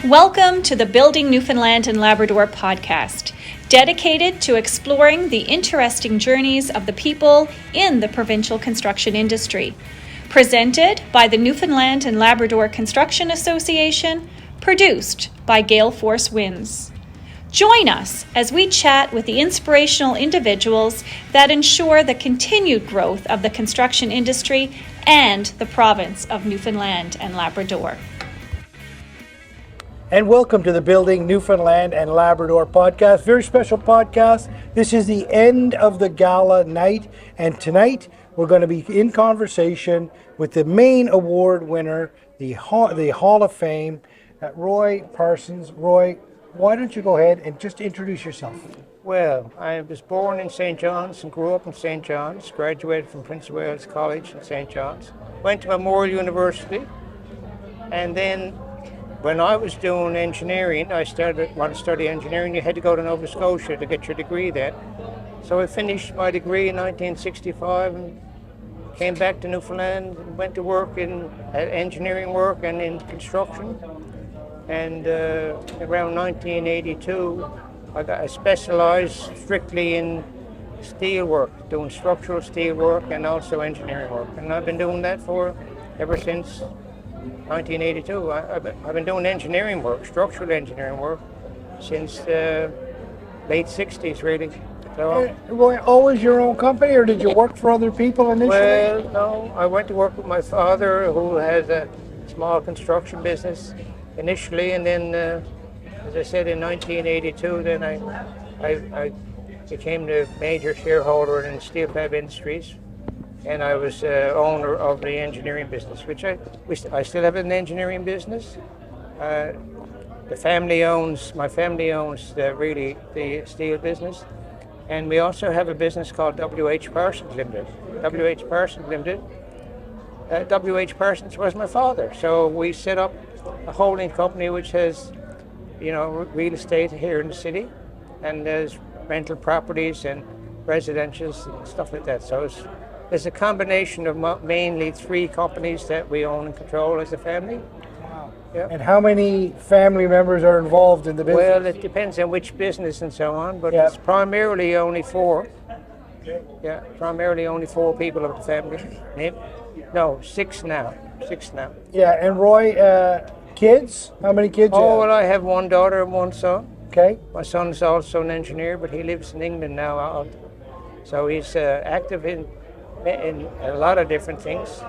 Welcome to the Building Newfoundland and Labrador podcast, dedicated to exploring the interesting journeys of the people in the provincial construction industry. Presented by the Newfoundland and Labrador Construction Association, produced by Gale Force Winds. Join us as we chat with the inspirational individuals that ensure the continued growth of the construction industry and the province of Newfoundland and Labrador. And welcome to the Building Newfoundland and Labrador podcast. Very special podcast. This is the end of the Gala night, and tonight we're going to be in conversation with the main award winner, the Hall of Fame, Roy Parsons. Roy, why don't you go ahead and just introduce yourself? Well, I was born in St. John's and grew up in St. John's, graduated from Prince of Wales College in St. John's, went to Memorial University, and then when I was doing engineering, wanted to study engineering, you had to go to Nova Scotia to get your degree then. So I finished my degree in 1965 and came back to Newfoundland and went to work in engineering work and in construction. And around 1982, I specialized strictly in steel work, doing structural steel work and also engineering work. And I've been doing that ever since 1982. I've been doing engineering work, structural engineering work, since the late 60s, really. So, Roy, always your own company, or did you work for other people initially? Well, no. I went to work with my father, who has a small construction business initially, and then, as I said, in 1982, then I became the major shareholder in Steel Fab Industries. And I was owner of the engineering business, which I still have an engineering business. My family owns the steel business, and we also have a business called W.H. Parsons Limited. W.H. Parsons Limited. W.H. Parsons was my father, so we set up a holding company which has, real estate here in the city, and there's rental properties and residentials and stuff like that. So there's a combination of mainly three companies that we own and control as a family. Wow. Yep. And how many family members are involved in the business? Well, it depends on which business and so on, but It's primarily only four. Okay. Yeah, primarily only four people of the family. No, six now. Yeah, and Roy, kids? How many kids you have? Well, I have one daughter and one son. Okay. My son's also an engineer, but he lives in England now. So he's active in a lot of different things.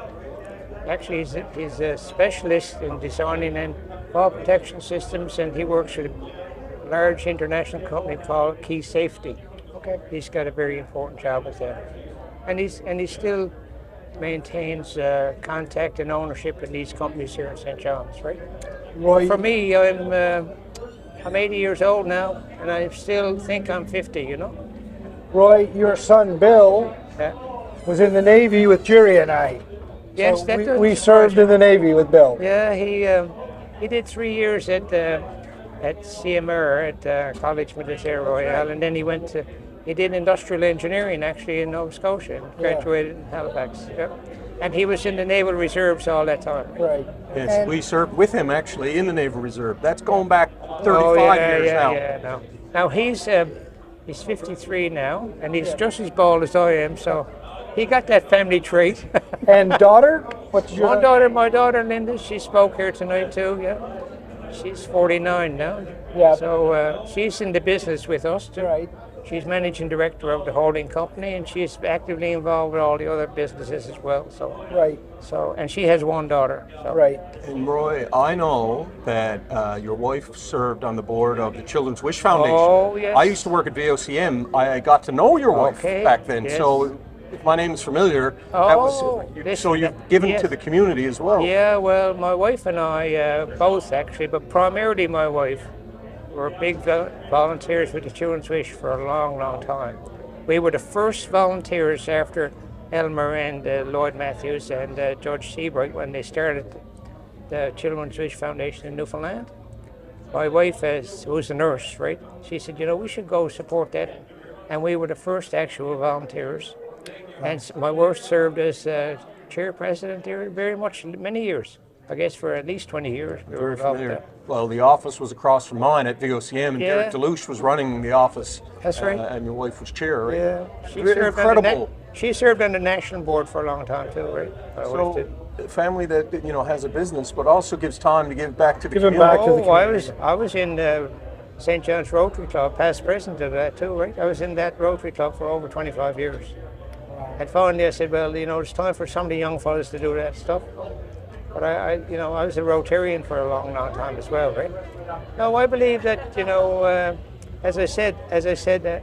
Actually, he's a specialist in designing and fall protection systems, and he works with a large international company called Key Safety. Okay. He's got a very important job with them, and he still maintains contact and ownership in these companies here in St. John's, right? Roy, For me, I'm 80 years old now, and I still think I'm 50. Roy, your son Bill was in the Navy with Jury and I. Yes, So we served in the Navy with Bill. Yeah, he did 3 years at CMR at College Militaire Royal, and then he did industrial engineering actually in Nova Scotia and graduated in Halifax. Yeah. And he was in the Naval Reserves all that time. Right. Yes, And we served with him actually in the Naval Reserve. That's going back 35 years now. Yeah. Now he's 53 now, and he's just as bald as I am, so he got that family trait. And daughter? What's your My daughter Linda, she spoke here tonight too, yeah. She's 49 now. Yeah. So she's in the business with us too. Right. She's managing director of the holding company, and she's actively involved with all the other businesses as well. Right. And she has one daughter. So. Right. And Roy, I know that your wife served on the board of the Children's Wish Foundation. Oh, yes. I used to work at VOCM. I got to know your wife back then. Yes. So if my name is familiar, so you've given to the community as well. Yeah, well, my wife and I both actually, but primarily my wife, were big volunteers with the Children's Wish for a long, long time. We were the first volunteers after Elmer and Lloyd Matthews and George Seabright when they started the Children's Wish Foundation in Newfoundland. My wife, who's a nurse, right, she said, we should go support that. And we were the first actual volunteers. And my wife served as chair president there many years. I guess for at least 20 years. We were Very involved familiar. with that. Well, the office was across from mine at VOCM, and Yeah. Derek DeLuche was running the office. That's right. And your wife was chair, right? Yeah, she Really served incredible. she served on the national board for a long time too, right? My wife So, did. a family that has a business, but also gives time to give back to the Giving community. back to the I was in St. John's Rotary Club, past president of that too, right? I was in that Rotary Club for over 25 years. And finally I said, well, it's time for some of the young fellas to do that stuff. But I was a Rotarian for a long, long time as well, right? No, I believe that, as I said, that,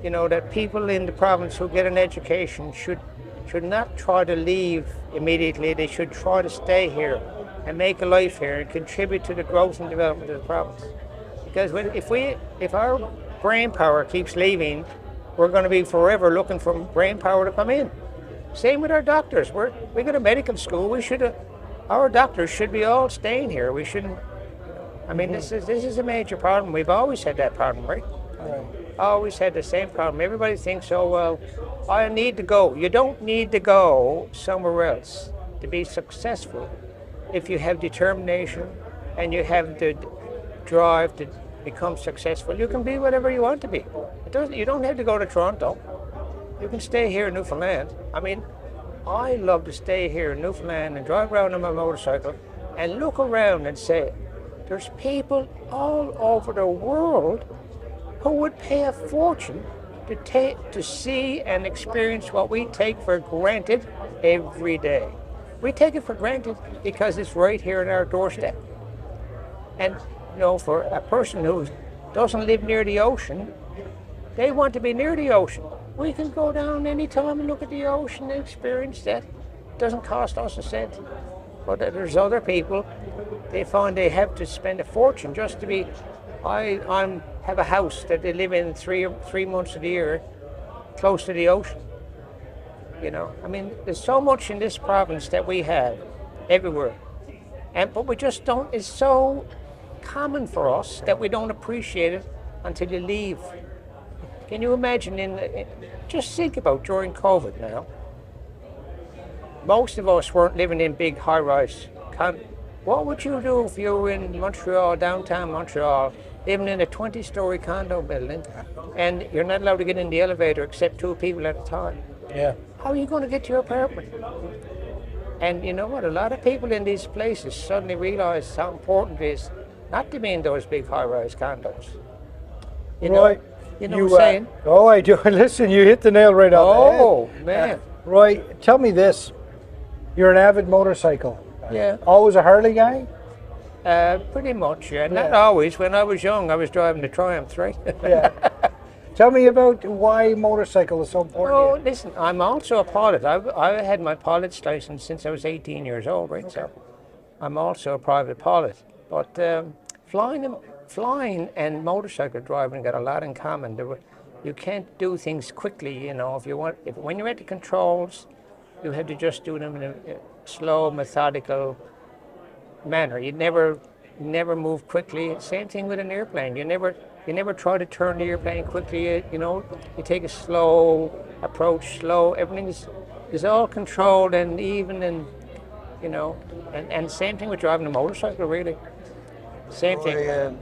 that people in the province who get an education should not try to leave immediately. They should try to stay here and make a life here and contribute to the growth and development of the province. Because if our brain power keeps leaving, we're going to be forever looking for brain power to come in. Same with our doctors. We go to medical school. Our doctors should be all staying here. We shouldn't. I mean, this is a major problem. We've always had that problem, right? Always had the same problem. Everybody thinks, oh well, I need to go. You don't need to go somewhere else to be successful. If you have determination and you have the drive to become successful, you can be whatever you want to be. You don't have to go to Toronto. You can stay here in Newfoundland. I mean, I love to stay here in Newfoundland and drive around on my motorcycle and look around and say, there's people all over the world who would pay a fortune to see and experience what we take for granted every day. We take it for granted because it's right here at our doorstep. And for a person who doesn't live near the ocean, they want to be near the ocean. We can go down anytime and look at the ocean and experience that. It doesn't cost us a cent. But there's other people, they find they have to spend a fortune just to be. I have a house that they live in three months of the year, close to the ocean. I mean, there's so much in this province that we have, everywhere, but we just don't. It's so common for us that we don't appreciate it until you leave. Can you imagine? Just think about during COVID now. Most of us weren't living in big high-rise. What would you do if you were in Montreal, downtown Montreal, living in a 20-story condo building, and you're not allowed to get in the elevator except 2 people at a time? Yeah. How are you going to get to your apartment? And you know what? A lot of people in these places suddenly realize how important it is not to be in those big high-rise condos. You know what I'm saying? Oh, I do. Listen, you hit the nail right on the head. Oh, man. Roy, tell me this. You're an avid motorcycle. Yeah. Always a Harley guy? Pretty much, yeah. Not always. When I was young, I was driving the Triumphs, right? Yeah. Tell me about why motorcycle is so important Oh, to you. listen, I'm also a pilot. I had my pilot's license since I was 18 years old, right? Okay. So I'm also a private pilot. But flying and motorcycle driving got a lot in common. You can't do things quickly, when you're at the controls, you have to just do them in a slow, methodical manner. You never move quickly. Same thing with an airplane. You never try to turn the airplane quickly. You take a slow approach, everything is all controlled and even, and and same thing with driving a motorcycle, really. Same thing.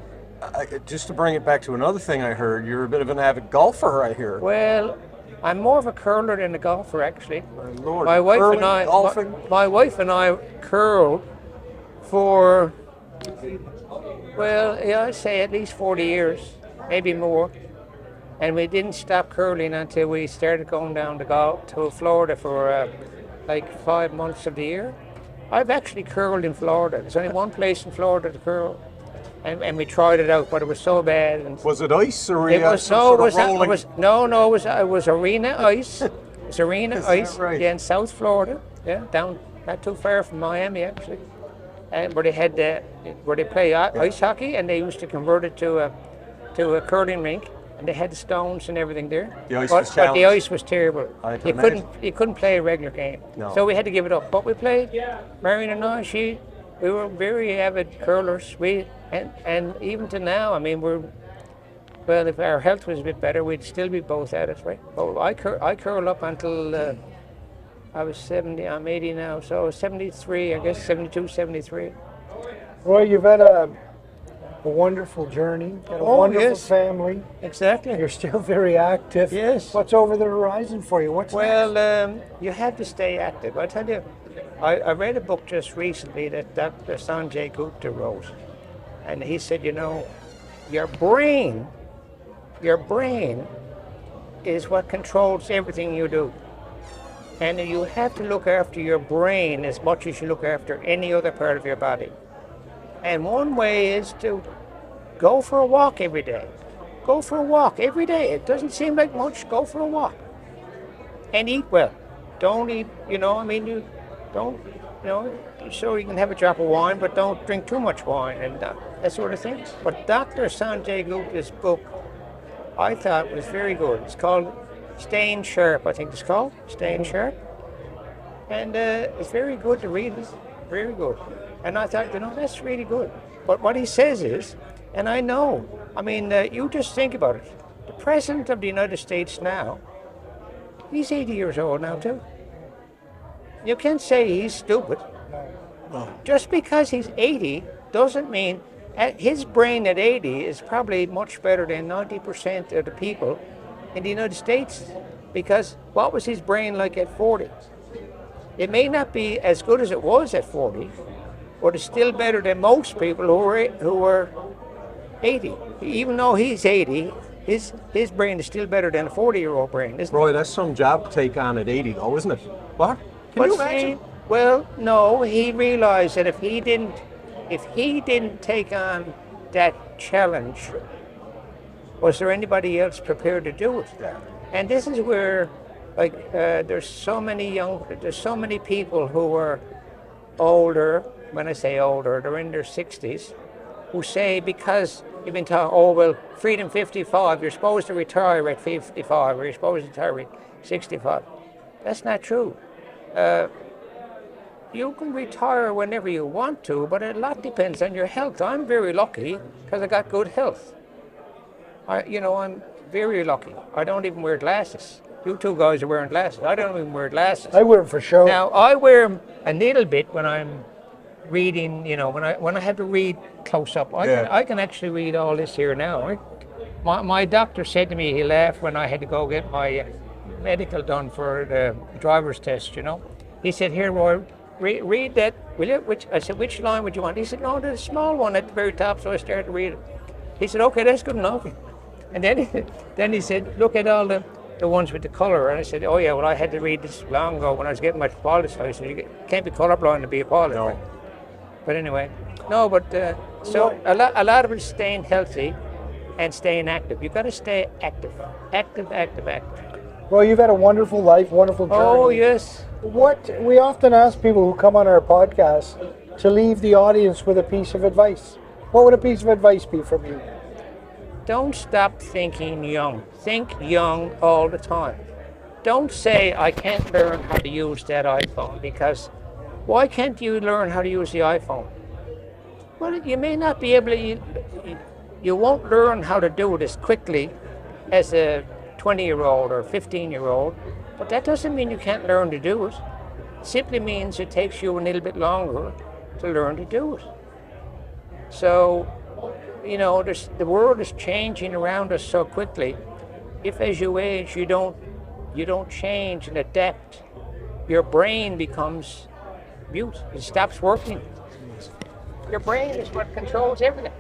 Just to bring it back to another thing I heard, you're a bit of an avid golfer, I hear. Well, I'm more of a curler than a golfer, actually. My Lord, my wife curling, and I, golfing. my wife and I curled for, I'd say at least 40 years, maybe more. And we didn't stop curling until we started going down to Florida for like 5 months of the year. I've actually curled in Florida. There's only one place in Florida to curl. And we tried it out, but it was so bad. And was it ice or it was sort of rolling? It was arena ice. It was arena ice. Right? Yeah, in South Florida. Yeah, down not too far from Miami actually. And where they play ice hockey, and they used to convert it to a curling rink, and they had the stones and everything there. The ice but was challenging. the ice was terrible. You couldn't play a regular game. No. So we had to give it up. But we played. Marion and I, we were very avid curlers. And even to now, I mean, if our health was a bit better, we'd still be both at it, right? But I curl up until I was 70, I'm 80 now, so 73, I guess 72, 73. Roy, you've had a wonderful journey, got a wonderful yes. family. Exactly. You're still very active. Yes. What's over the horizon for you? What's next? Well, you have to stay active. I tell you, I read a book just recently that Dr. Sanjay Gupta wrote, and he said, you know, your brain is what controls everything you do. And you have to look after your brain as much as you look after any other part of your body. And one way is to go for a walk every day. Go for a walk every day. It doesn't seem like much. Go for a walk. And eat well. Don't eat, you don't, sure you can have a drop of wine, but don't drink too much wine and that sort of thing. But Dr. Sanjay Gupta's book, I thought was very good. It's called Staying Sharp, I think it's called. Staying Sharp. And it's very good to read. It's very good. And I thought, that's really good. But what he says is, and I know, you just think about it. The President of the United States now, he's 80 years old now too. You can't say he's stupid. No. Just because he's 80 doesn't mean his brain at 80 is probably much better than 90% of the people in the United States. Because what was his brain like at 40? It may not be as good as it was at 40, but it's still better than most people who were 80. Even though he's 80, his brain is still better than a 40-year-old brain, isn't it? Roy, that's some job to take on at 80, though, isn't it? What? Can you imagine? Well, no, he realized that if he didn't take on that challenge, was there anybody else prepared to do it? And this is where, there's so many people who are older. When I say older, they're in their 60s, who say because you've been taught, freedom 55, you're supposed to retire at 55, or you're supposed to retire at 65. That's not true. You can retire whenever you want to, but a lot depends on your health. I'm very lucky because I got good health. I'm very lucky. I don't even wear glasses. You two guys are wearing glasses. I don't even wear glasses. I wear them for show. Now, I wear them a little bit when I'm reading, when I have to read close up. I can actually read all this here now. My doctor said to me, he laughed when I had to go get my medical done for the driver's test, He said, here, Roy, read that, will you? I said, which line would you want? He said, no, the small one at the very top, so I started to read it. He said, okay, that's good enough. And then he said, look at all the ones with the color. And I said, oh yeah, well, I had to read this long ago when I was getting my pilot's license. You can't be colorblind to be a pilot. No. Right? But anyway, so a lot of it is staying healthy and staying active. You've got to stay active. Active. Well, you've had a wonderful life, wonderful journey. Oh, yes. What we often ask people who come on our podcast to leave the audience with a piece of advice. What would a piece of advice be from you? Don't stop thinking young. Think young all the time. Don't say, I can't learn how to use that iPhone, because why can't you learn how to use the iPhone? Well, you may not be able to, you won't learn how to do it as quickly as a 20-year-old or 15-year-old, but that doesn't mean you can't learn to do it. It simply means it takes you a little bit longer to learn to do it. So, the world is changing around us so quickly. If as you age you don't change and adapt, your brain becomes mute. It stops working. Your brain is what controls everything.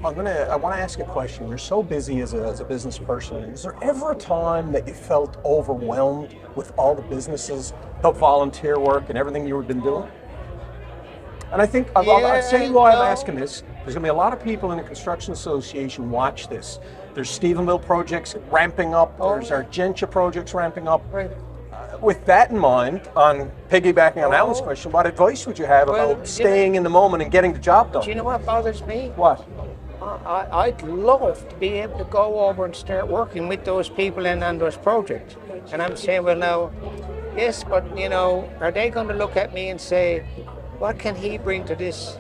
I want to ask a question. You're so busy as a business person. Is there ever a time that you felt overwhelmed with all the businesses, the volunteer work, and everything you've been doing? And I think, I'll say why I'm asking this. There's going to be a lot of people in the Construction Association watch this. There's Stephenville projects ramping up. There's Argentia projects ramping up. Right. With that in mind, on piggybacking on Alan's question, what advice would you have about staying in the moment and getting the job done? Do you know what bothers me? What? I'd love to be able to go over and start working with those people and on those projects. And I'm saying, well, now, yes, but, are they going to look at me and say, what can he bring to this?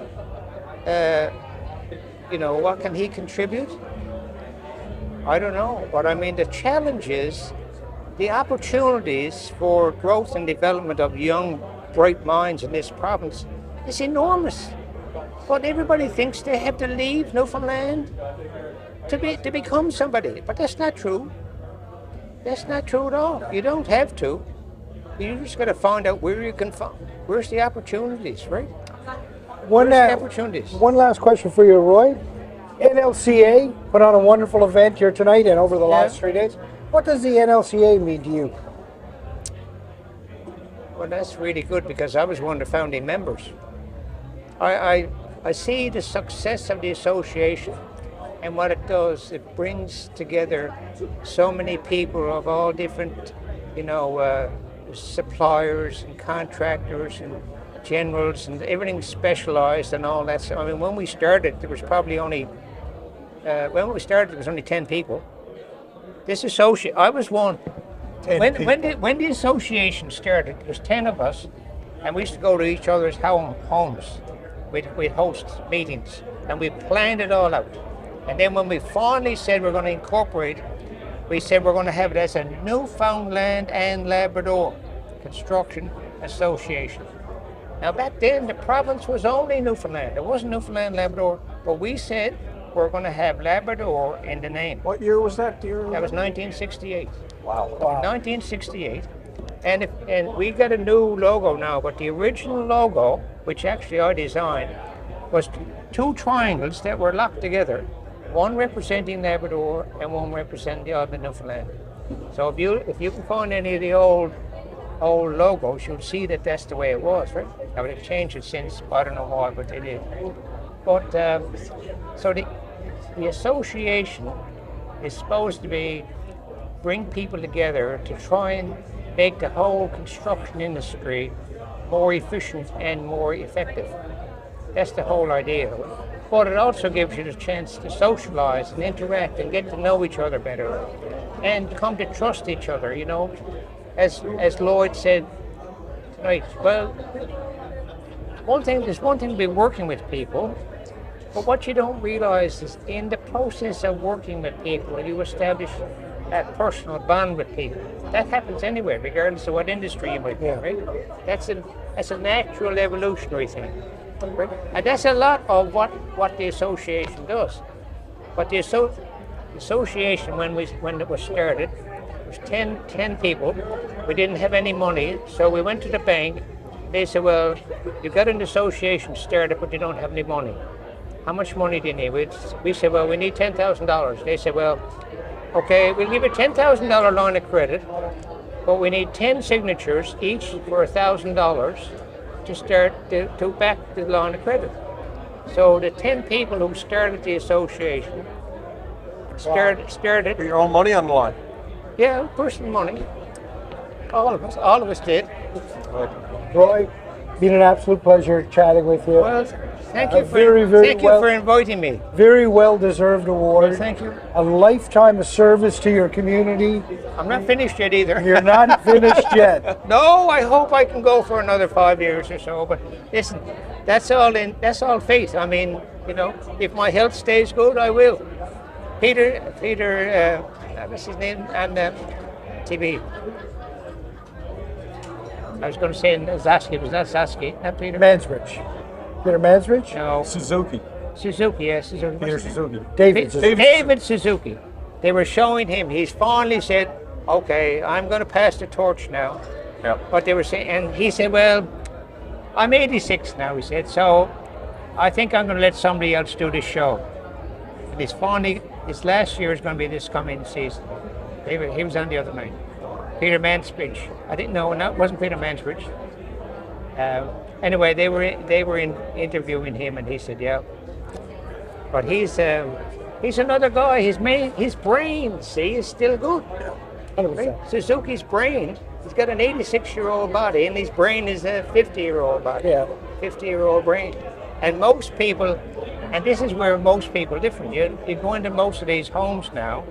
What can he contribute? I don't know. But the challenge is the opportunities for growth and development of young, bright minds in this province is enormous. But everybody thinks they have to leave Newfoundland to become somebody. But that's not true. That's not true at all. You don't have to. You just got to find out where you can find. Where's the opportunities, right? One, Where's the opportunities? one last question for you, Roy. NLCA put on a wonderful event here tonight and over the last 3 days. What does the NLCA mean to you? Well, that's really good because I was one of the founding members. I see the success of the association and what it does. It brings together so many people of all different, suppliers and contractors and generals and everything specialized and all that. So, I mean, when we started, there was probably only 10 people. This associate, I was one. When the association started, there was 10 of us, and we used to go to each other's homes. We'd host meetings, and we planned it all out. And then when we finally said we're going to incorporate, we said we're going to have it as a Newfoundland and Labrador Construction Association. Now back then, the province was only Newfoundland. There wasn't Newfoundland, Labrador, but we said we're going to have Labrador in the name. What year was that, dear? That was 1968. Wow. 1968. And we got a new logo now, but the original logo, which actually I designed, was two triangles that were locked together, one representing Labrador and one representing the island of Newfoundland. So if you can find any of the old logos, you'll see that that's the way it was, right? Now they've changed it since, I don't know why, but they did. But so the association is supposed to bring people together to try and make the whole construction industry more efficient and more effective. That's the whole idea. But it also gives you the chance to socialize and interact and get to know each other better and come to trust each other, As Lloyd said tonight, well, there's one thing to be working with people, but what you don't realize is in the process of working with people, you establish that personal bond with people. That happens anywhere, regardless of what industry you might be in, right? That's a natural evolutionary thing, right? And that's a lot of what the association does. But the association, when it was started, was 10 people. We didn't have any money, so we went to the bank. They said, well, you got an association started, but you don't have any money. How much money do you need? We said, well, we need $10,000. They said, well, okay, we'll give you a $10,000 line of credit, but we need 10 signatures, each for $1,000 to start to back the line of credit. So the 10 people who started the association started. Put your own money on the line. Yeah, personal money. All of us did. Roy, been an absolute pleasure chatting with you. Well, thank you Thank for inviting me. Very well-deserved award. Well, thank you. A lifetime of service to your community. I'm not finished yet either. You're not finished yet. No, I hope I can go for another 5 years or so. But listen, that's all faith. I mean, if my health stays good, I will. Peter, what's his name on TV? I was going to say Zaski, but it's not Zaski, not Peter. Mansbridge. Peter Mansbridge? No. Suzuki. Suzuki, yes. Suzuki. Peter Suzuki. David Suzuki. They were showing him. He's finally said, okay, I'm going to pass the torch now. Yeah. But they were saying, and he said, well, I'm 86 now, he said, so I think I'm going to let somebody else do this show. And his last year is going to be this coming season. He was on the other night. Peter Mansbridge. I didn't know, it wasn't Peter Mansbridge. Anyway, they were interviewing him, and he said, yeah. But he's another guy. His brain, see, is still good. 100%. Suzuki's brain, he's got an 86-year-old body, and his brain is a 50-year-old body. Yeah. 50-year-old brain. And most people, and this is where most people are different. You go into most of these homes now,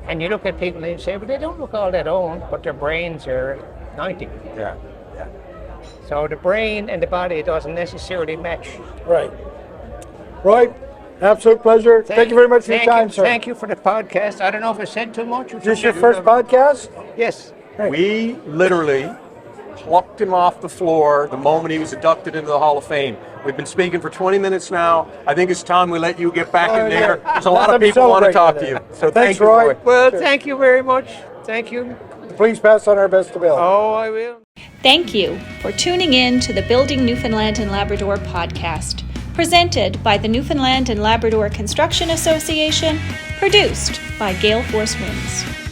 and you look at people and you say, well, they don't look all that old, but their brains are 90. Yeah. So the brain and the body doesn't necessarily match. Right. Roy, absolute pleasure. Thank you very much for your time, sir. Thank you for the podcast. I don't know if I said too much. Is this your first podcast? Yes. Right. We literally plucked him off the floor the moment he was inducted into the Hall of Fame. We've been speaking for 20 minutes now. I think it's time we let you get back in there. There's a lot of people want to talk to you. So thank you, Roy. Well, thank you very much. Thank you. Please pass on our best to Bill. Oh, I will. Thank you for tuning in to the Building Newfoundland and Labrador podcast, presented by the Newfoundland and Labrador Construction Association, produced by Gale Force Winds.